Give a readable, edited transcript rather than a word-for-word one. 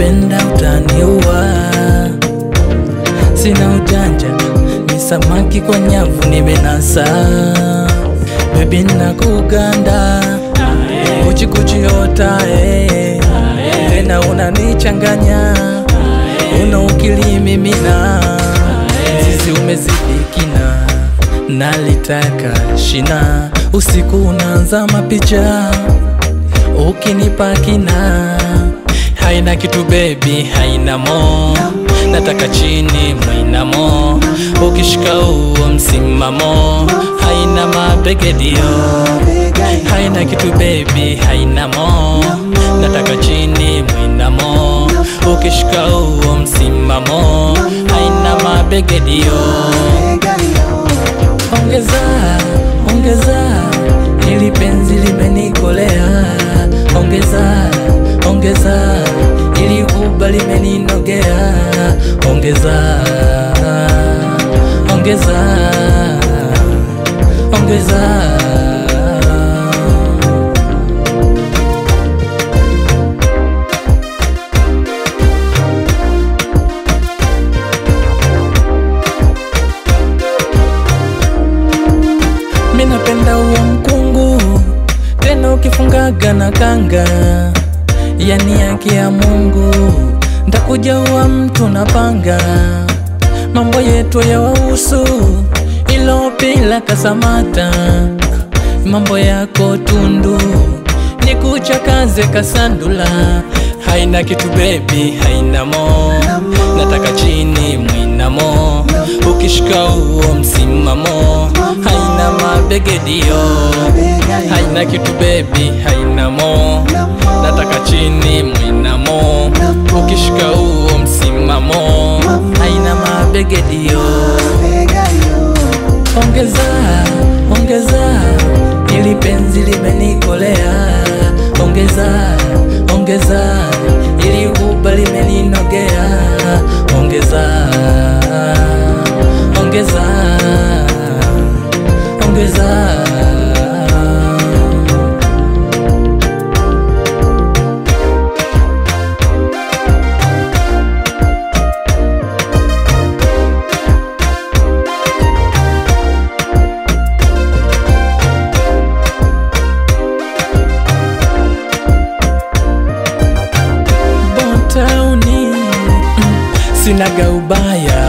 Ukinipenda utaniua. Sina ujanja, ni samaki kwa nyavu nimenasa. Baby nakuganda, kuchi kuchi yota tena unanichanganya, una ukili mimina. Sisi umezidikina, nalitaka shina. Usiku unaanza mapicha, ukinipa kina. Haina kitu baby, haina mo. Nataka chini mwinamo, ukishika uo msimamo. Haina mabegedio, haina kitu baby, haina mo. Nataka chini mwinamo, ukishika uo msimamo. Haina mabegedio. Ongeza, ongeza, ili penzi limenikolea. Ongeza, ongeza, ili huba limeninogea. Ongeza, ongeza, ongeza. Minapenda uwa mkungu, tena ukifungaga na kanga. Yani haki ya Mungu, ntakuja uwa mtu na panga. Mambo yetu ya wahusu, ilo pila kasamata. Mambo yako tundu, nikuchakaze kasandula. Haina kitu baby, haina mo. Nataka chini mwinamo, ukishika uo msimamo. Haina mabegedio, haina kitu baby, haina mo. Nataka chini mwinamo, ukishika uo msimamo. Haina mabegedio. Ongeza, ongeza, ili penzi limenikolea. Ongeza, ongeza, ili huba limeninogea. Ongeza, ongeza, ongeza. Sinaga ubaya,